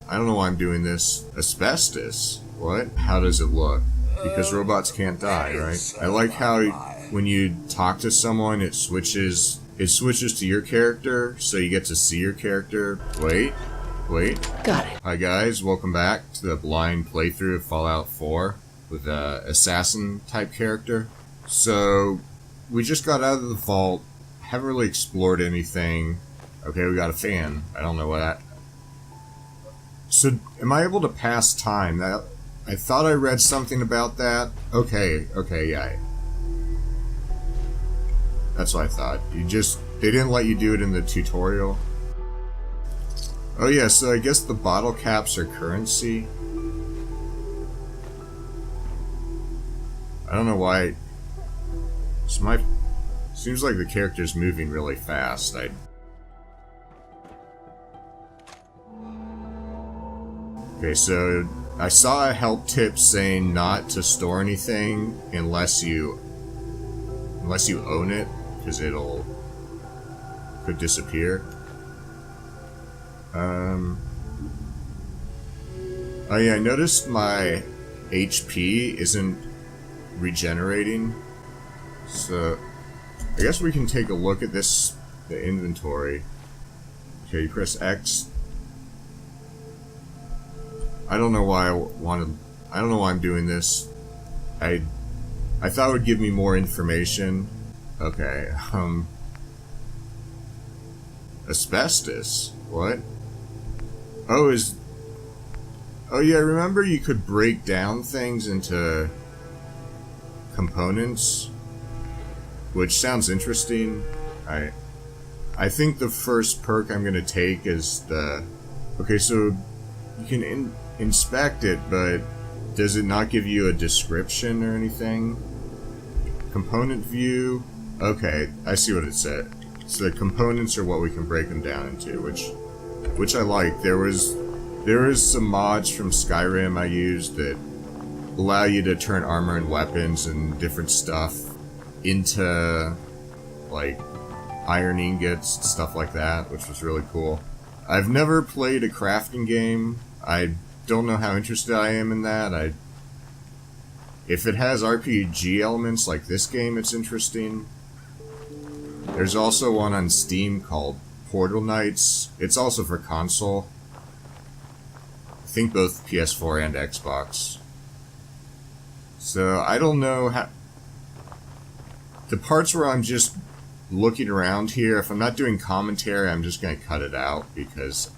I don't know why I'm doing this. Asbestos? What? How does it look? Because robots can't die, right? I like how when you talk to someone, it switches to your character, so you get to see your character. Wait. Got it. Hi guys, welcome back to the blind playthrough of Fallout 4 with a assassin type character. So, we just got out of the vault, haven't really explored anything. Okay, we got a fan. I don't know what that... So, am I able to pass time? I thought I read something about that. Okay, yeah. That's what I thought. They didn't let you do it in the tutorial. Oh yeah, so I guess the bottle caps are currency. I don't know why. Seems like the character's moving really fast. Okay, so I saw a help tip saying not to store anything unless you own it, because could disappear. Oh yeah, I noticed my HP isn't regenerating, so I guess we can take a look at the inventory. Okay, you press X. I don't know why I don't know why I'm doing this. I thought it would give me more information. Okay, asbestos? What? Oh yeah, remember you could break down things into components? Which sounds interesting. I think the first perk I'm gonna take is okay, so you can inspect it, but does it not give you a description or anything? Component view. Okay, I see what it said. So the components are what we can break them down into, which I like. There is some mods from Skyrim I used that allow you to turn armor and weapons and different stuff into, like, iron ingots, stuff like that, which was really cool. I've never played a crafting game. I don't know how interested I am in that. If it has RPG elements like this game, it's interesting. There's also one on Steam called Portal Knights. It's also for console. I think both PS4 and Xbox. So, I don't know how... The parts where I'm just looking around here, if I'm not doing commentary, I'm just going to cut it out, because...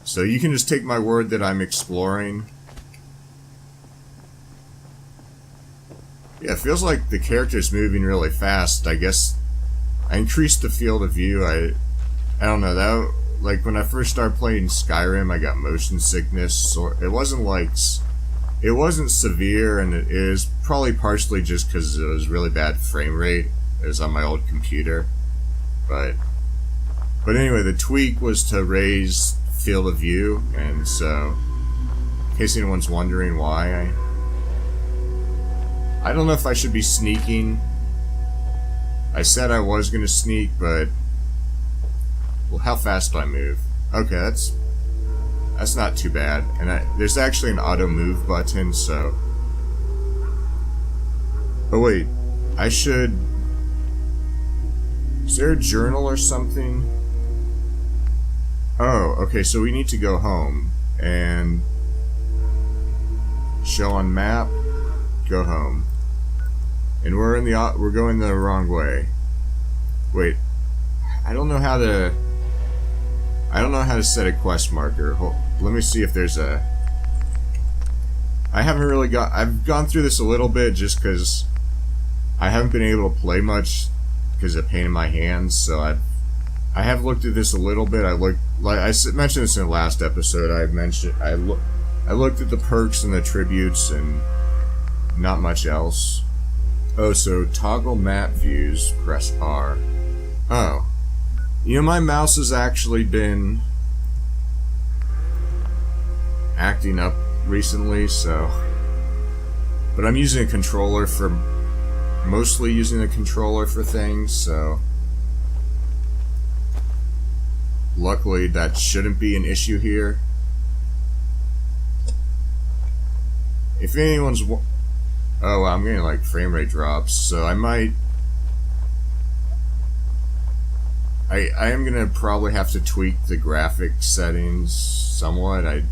So you can just take my word that I'm exploring. Yeah, it feels like the character's moving really fast. I guess I increased the field of view. I don't know, that, like, when I first started playing Skyrim, I got motion sickness, so it wasn't severe, and it is probably partially just because it was really bad frame rate. It was on my old computer. But anyway, the tweak was to raise field of view, and so, in case anyone's wondering why, I don't know if I should be sneaking. I said I was gonna sneak, but... Well, how fast do I move? Okay, that's not too bad. And there's actually an auto move button, so... Oh wait, I should... Is there a journal or something? Oh, okay, so we need to go home. And... Show on map. Go home. And we're going the wrong way. Wait. I don't know how to set a quest marker. Let me see if there's a... I've gone through this a little bit just because I haven't been able to play much because of pain in my hands, so I have looked at this a little bit. I mentioned this in the last episode. I looked at the perks and the tributes and not much else. Oh, so toggle map views, press R. Oh. You know, my mouse has actually been acting up recently, so... But I'm using a controller mostly using a controller for things, so... luckily that shouldn't be an issue here. If anyone's... Oh, wow, I'm getting like frame rate drops, so I might... I am gonna probably have to tweak the graphic settings somewhat.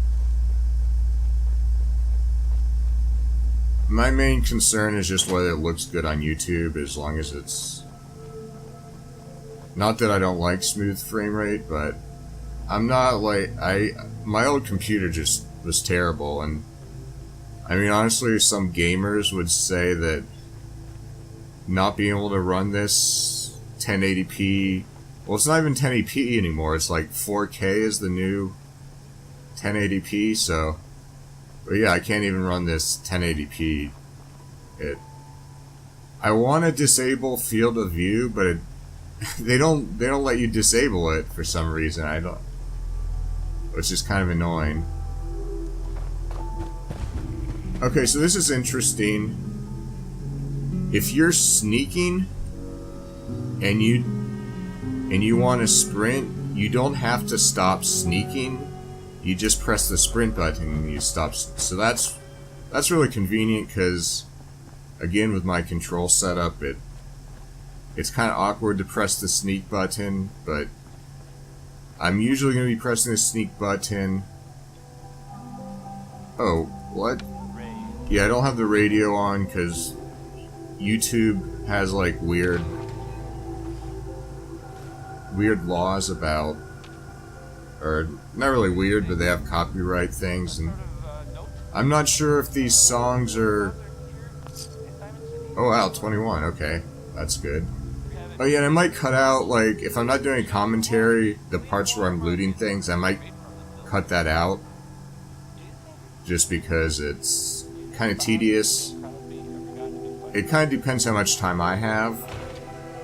My main concern is just whether it looks good on YouTube, as long as it's... Not that I don't like smooth frame rate, but I'm not like... My old computer just was terrible, and I mean, honestly, some gamers would say that not being able to run this 1080p... Well, it's not even 1080p anymore, it's like 4K is the new 1080p, so... But yeah, I can't even run this 1080p. I want to disable field of view, but they don't let you disable it for some reason. Which is kind of annoying. Okay, so this is interesting. If you're sneaking and you want to sprint, you don't have to stop sneaking. You just press the sprint button and you stop. So that's really convenient because, again, with my control setup, it's kind of awkward to press the sneak button, but I'm usually going to be pressing the sneak button. Oh, what? Yeah, I don't have the radio on because YouTube has like weird laws about, or not really weird, but they have copyright things, and I'm not sure if these songs are... Oh wow, 21, okay, that's good. Oh yeah, and I might cut out, like, if I'm not doing a commentary, the parts where I'm looting things, I might cut that out, just because it's kind of tedious. It kind of depends how much time I have.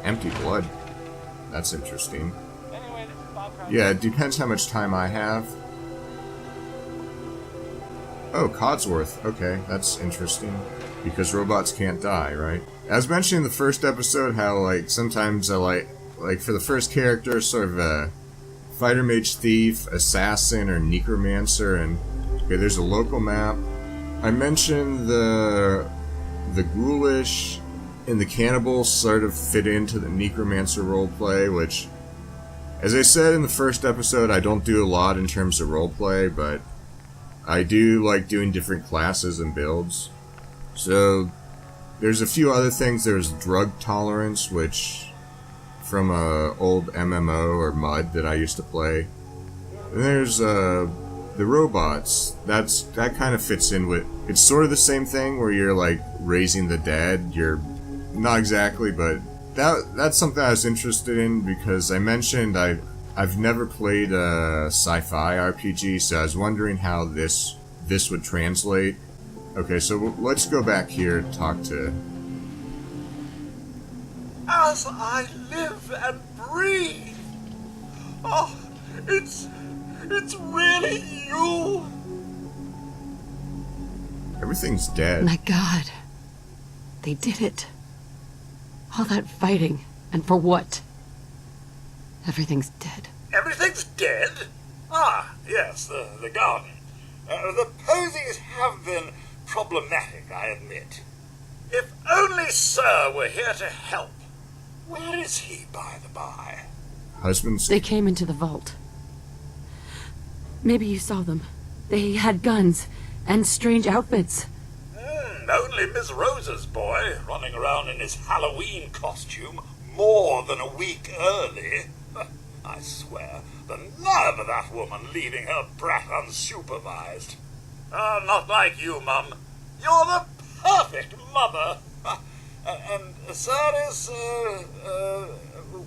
Empty blood. That's interesting. Yeah, it depends how much time I have. Oh, Codsworth. Okay, that's interesting. Because robots can't die, right? As mentioned in the first episode, how, like, sometimes I like for the first character, sort of a fighter mage thief, assassin, or necromancer, and... Okay, there's a local map. I mentioned the ghoulish and the cannibals sort of fit into the necromancer roleplay, which... As I said in the first episode, I don't do a lot in terms of roleplay, but I do like doing different classes and builds. So, there's a few other things. There's drug tolerance, which, from a old MMO or MUD that I used to play. And there's the robots. That kind of fits in with... It's sort of the same thing where you're like raising the dead. You're not exactly, but... That's something I was interested in because I mentioned I've never played a sci-fi RPG, so I was wondering how this would translate. Okay, so let's go back here and talk to... As I live and breathe! Oh, it's really you! Everything's dead. My God. They did it. All that fighting, and for what? Everything's dead. Everything's dead? Ah, yes, the garden. The posies have been problematic, I admit. If only Sir were here to help. Where is he, by the by? Husband's... They came into the vault. Maybe you saw them. They had guns, and strange outfits. Only Miss Rosa's boy, running around in his Halloween costume more than a week early. I swear, the nerve of that woman leaving her brat unsupervised. Not like you, Mum. You're the perfect mother. And Sir is,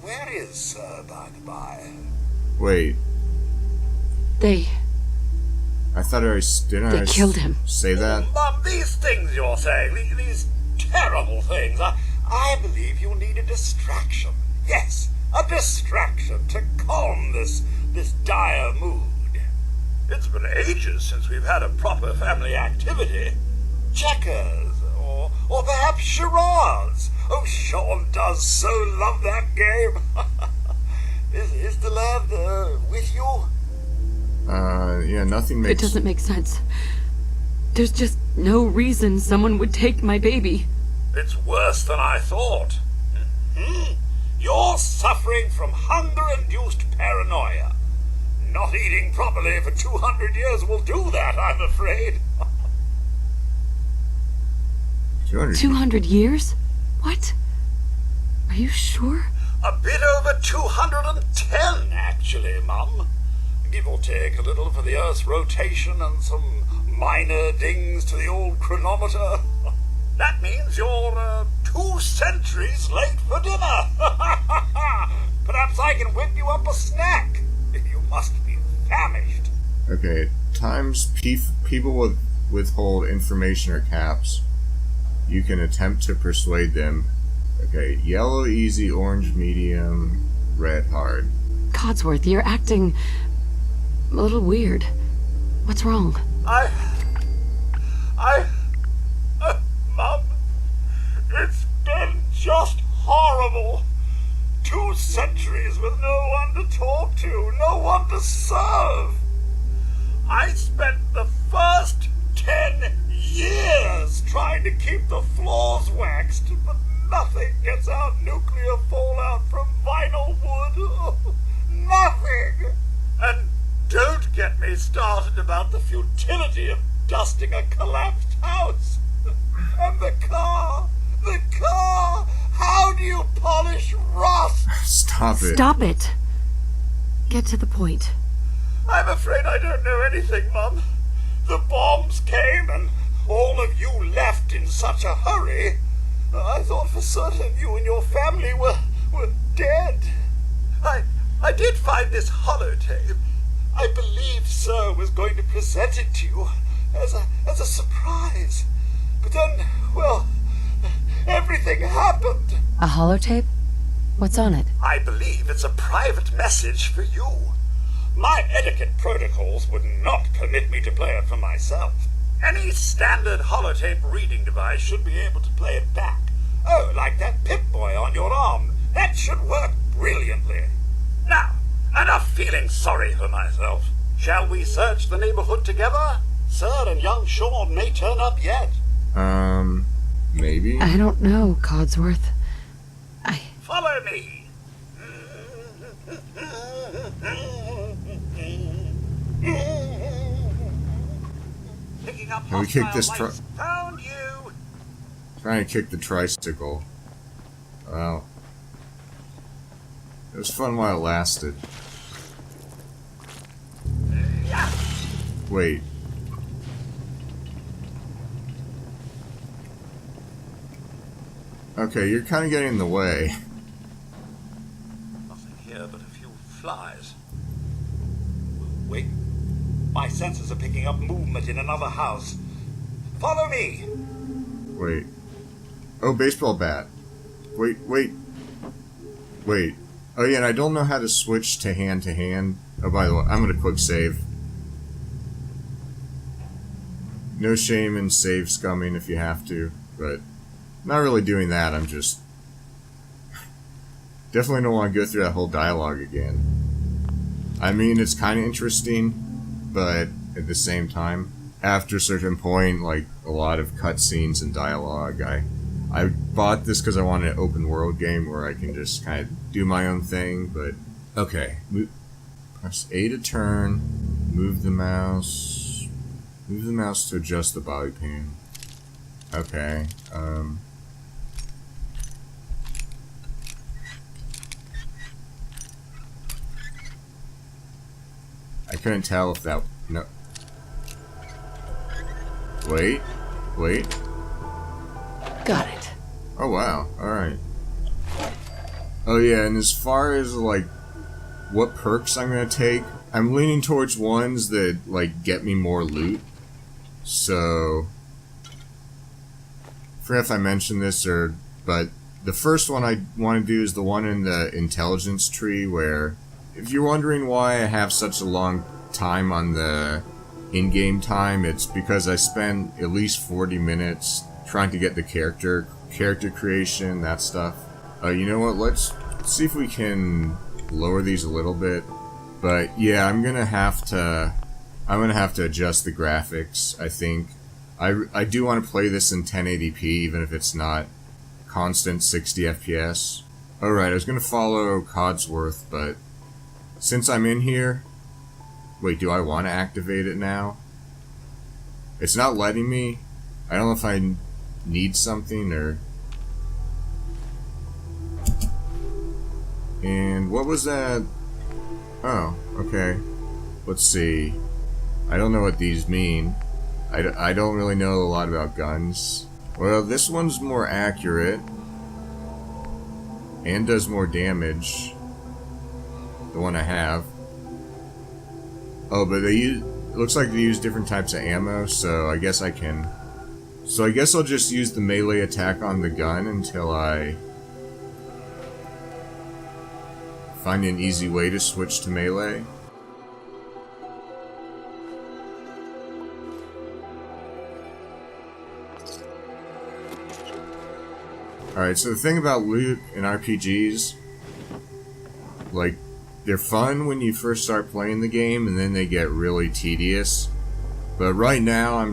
where is Sir, by the by? Wait. I thought They killed him. Say that? Oh, Mum, these things you're saying, these terrible things, I believe you need a distraction. Yes, a distraction to calm this dire mood. It's been ages since we've had a proper family activity. Checkers, or perhaps charades. Oh, Sean does so love that game. Is the lad with you? Yeah, nothing makes... It doesn't make sense. There's just no reason someone would take my baby. It's worse than I thought. You're suffering from hunger-induced paranoia. Not eating properly for 200 years will do that, I'm afraid. 200 years? What? Are you sure? A bit over 210, actually, Mum. Give or take a little for the Earth's rotation and some minor dings to the old chronometer. That means you're 2 centuries late for dinner. Perhaps I can whip you up a snack. You must be famished. Okay, times people withhold information or caps. You can attempt to persuade them. Okay, yellow, easy, orange, medium, red, hard. Codsworth, you're acting a little weird. What's wrong? Mum, it's been just horrible. 2 centuries with no one to talk to, no one to serve. I spent the first 10 years trying to keep the floors waxed, but nothing gets out nuclear fallout from vinyl wood. Nothing. And don't get me started about the futility of dusting a collapsed house. And the car. How do you polish rust? Stop it. Stop it. Get to the point. I'm afraid I don't know anything, Mum. The bombs came and all of you left in such a hurry. I thought for certain you and your family were dead. I did find this holotape. I believed Sir was going to present it to you as a surprise. But then, well, everything happened. A holotape? What's on it? I believe it's a private message for you. My etiquette protocols would not permit me to play it for myself. Any standard holotape reading device should be able to play it back. Oh, like that Pip-Boy on your arm. That should work brilliantly. Now, enough feeling sorry for myself. Shall we search the neighborhood together? Sir and young Sean may turn up yet. Maybe? I don't know, Codsworth. Follow me. Picking up Can we kick this lights. Found you. Trying to kick the tricycle. Wow. It was fun while it lasted. Wait. Okay, you're kind of getting in the way. Nothing here but a few flies. Wait. My senses are picking up movement in another house. Follow me. Wait. Oh, baseball bat. Wait. Oh yeah, and I don't know how to switch to hand. Oh, by the way, I'm gonna quick save. No shame in save scumming if you have to, but not really doing that. I'm just definitely don't want to go through that whole dialogue again. I mean, it's kind of interesting, but at the same time, after a certain point, like a lot of cutscenes and dialogue, I bought this because I wanted an open world game where I can just kind of do my own thing. But okay, press A to turn, move the mouse to adjust the body pan. Okay, I couldn't tell if that... No. Wait. Got it. Oh, wow. Alright. Oh, yeah, and as far as, like, what perks I'm gonna take, I'm leaning towards ones that, like, get me more loot. So... I forget if I mentioned this, but the first one I want to do is the one in the intelligence tree, where... If you're wondering why I have such a long time on the in-game time, it's because I spent at least 40 minutes trying to get the character creation, that stuff. You know what, let's see if we can lower these a little bit. But yeah, I'm gonna have to adjust the graphics, I think. I do want to play this in 1080p, even if it's not constant 60 FPS. Alright, I was gonna follow Codsworth, but since I'm in here... Wait, do I want to activate it now? It's not letting me. I don't know if I need something or... And what was that? Oh, okay. Let's see. I don't know what these mean. I don't really know a lot about guns. Well, this one's more accurate. And does more damage. The one I have. Oh, but they use... It looks like they use different types of ammo, so I guess I can... So I guess I'll just use the melee attack on the gun until I... find an easy way to switch to melee. Alright, so the thing about loot in RPGs, like, they're fun when you first start playing the game, and then they get really tedious. But right now,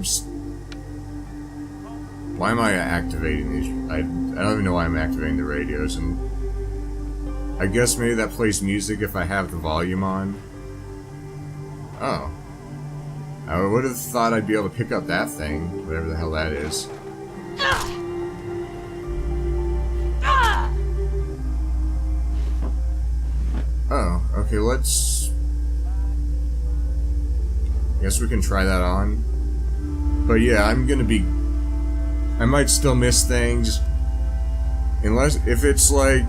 why am I activating these? I don't even know why I'm activating the radios, and I guess maybe that plays music if I have the volume on. Oh. I would have thought I'd be able to pick up that thing, whatever the hell that is. Oh, okay, let's... Guess we can try that on. But yeah, I'm gonna be... I might still miss things. Unless, if it's like...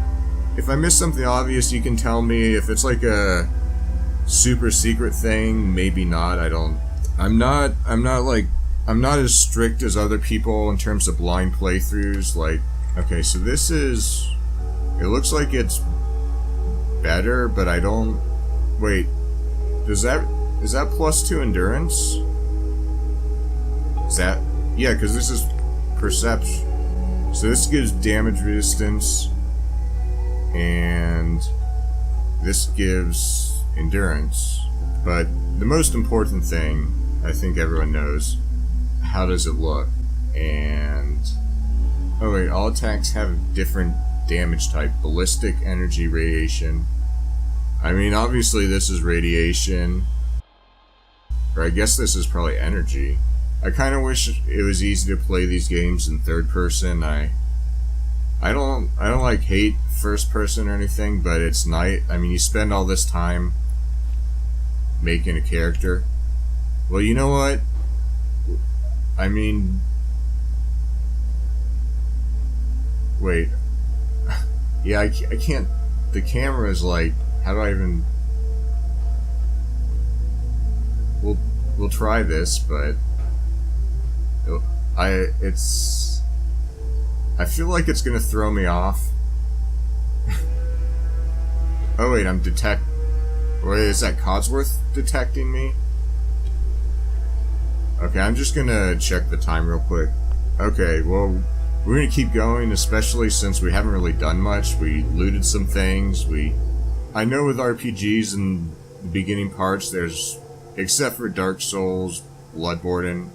If I miss something obvious, you can tell me. If it's like a super secret thing, maybe not. I'm not as strict as other people in terms of blind playthroughs. Like, okay, so this is... It looks like it's better, but I don't... Wait, is that +2 endurance? Is that... Yeah, because this is perception. So this gives damage resistance, and this gives endurance. But the most important thing, I think everyone knows, how does it look? And... Oh wait, all attacks have a different damage type. Ballistic, energy, radiation. I mean, obviously this is radiation. Or I guess this is probably energy. I kind of wish it was easy to play these games in third person. I don't like hate first person or anything, but it's nice. I mean, you spend all this time making a character. Well, you know what? I mean... Wait. Yeah, I can't... The camera is like... How do I even... We'll try this, but... It's... I feel like it's gonna throw me off. Oh wait, I'm Wait, is that Codsworth detecting me? Okay, I'm just gonna check the time real quick. Okay, well, we're gonna keep going, especially since we haven't really done much. We looted some things, I know with RPGs in the beginning parts, there's... Except for Dark Souls, Bloodborne,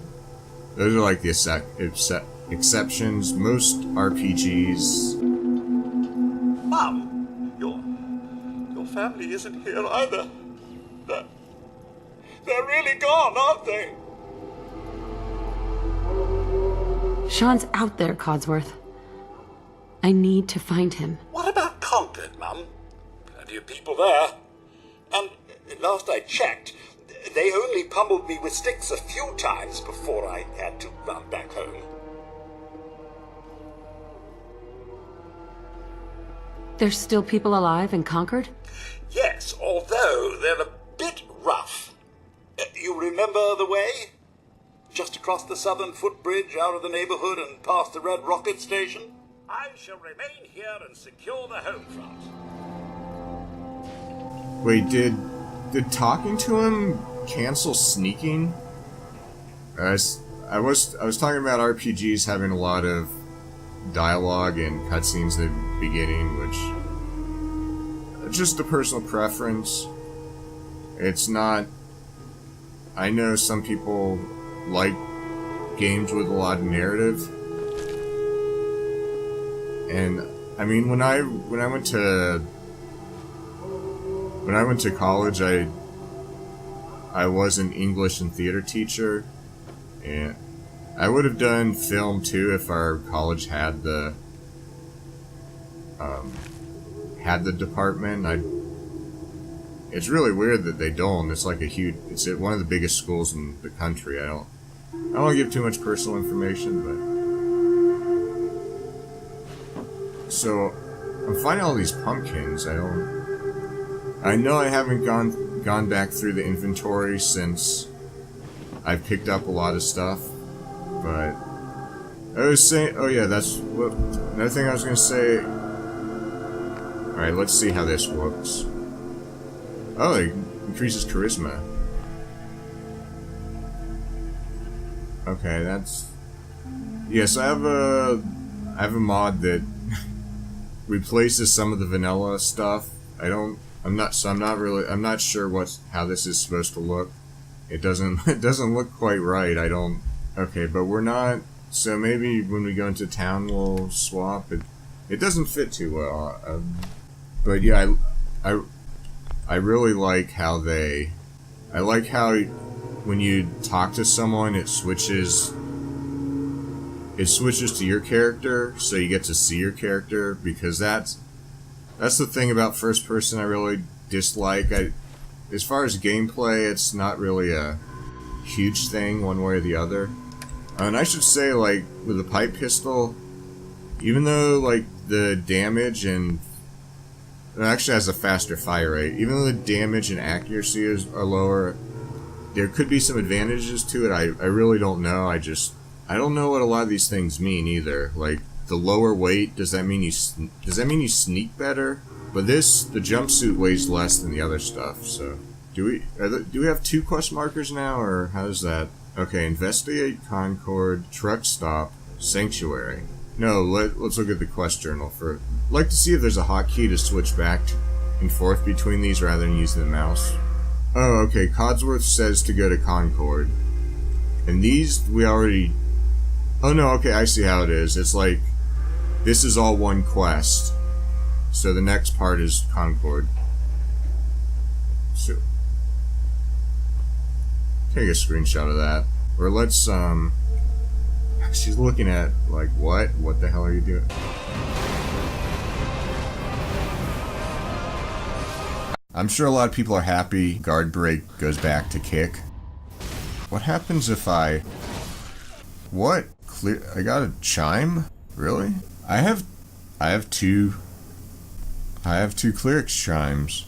those are like the exceptions. Most RPGs... Mum, your family isn't here either. They're really gone, aren't they? Sean's out there, Codsworth. I need to find him. What about Concord, Mum? Plenty of people there. And last I checked, they only pummeled me with sticks a few times before I had to run back home. There's still people alive in Concord? Yes, although they're a bit rough. You remember the way? Just across the southern footbridge, out of the neighborhood and past the Red Rocket Station? I shall remain here and secure the home front. Wait, did talking to him cancel sneaking? I was talking about RPGs having a lot of dialogue and cutscenes at the beginning, which just a personal preference. It's not... I know some people like games with a lot of narrative. And, I mean, when I went to college, I was an English and theater teacher, and I would have done film too if our college had the department. It's really weird that they don't. It's like it's at one of the biggest schools in the country. I don't want to give too much personal information, but so I'm finding all these pumpkins. I know I haven't gone back through the inventory since I've picked up a lot of stuff, but I was saying, oh yeah, that's what another thing I was gonna say. Alright, let's see how this works. Oh, it increases charisma. Okay, that's... Yes, I have a mod that replaces some of the vanilla stuff. I'm not sure how this is supposed to look. It doesn't look quite right. Okay, but we're not, so maybe when we go into town we'll swap. It doesn't fit too well. But yeah, I really like how when you talk to someone, it switches to your character, so you get to see your character, because that's the thing about first person I really dislike. As far as gameplay, it's not really a huge thing one way or the other. And I should say, like, with the pipe pistol, even though, like, the damage and... It actually has a faster fire rate. Even though the damage and accuracy are lower, there could be some advantages to it. I really don't know. I don't know what a lot of these things mean either. Like, the lower weight, does that mean you sneak better? But the jumpsuit weighs less than the other stuff, so... Do we have 2 quest markers now, or how does that... Okay, investigate Concord, truck stop, sanctuary. No, let's look at the quest journal for... I'd like to see if there's a hotkey to switch back and forth between these rather than using the mouse. Oh, okay, Codsworth says to go to Concord. And these, we already... Oh no, okay, I see how it is. It's like, this is all one quest. So the next part is Concord. So, take a screenshot of that. Or let's, she's looking at, like, what? What the hell are you doing? I'm sure a lot of people are happy guard break goes back to kick. What happens if I... What? I got a chime? Really? I have two clerics chimes.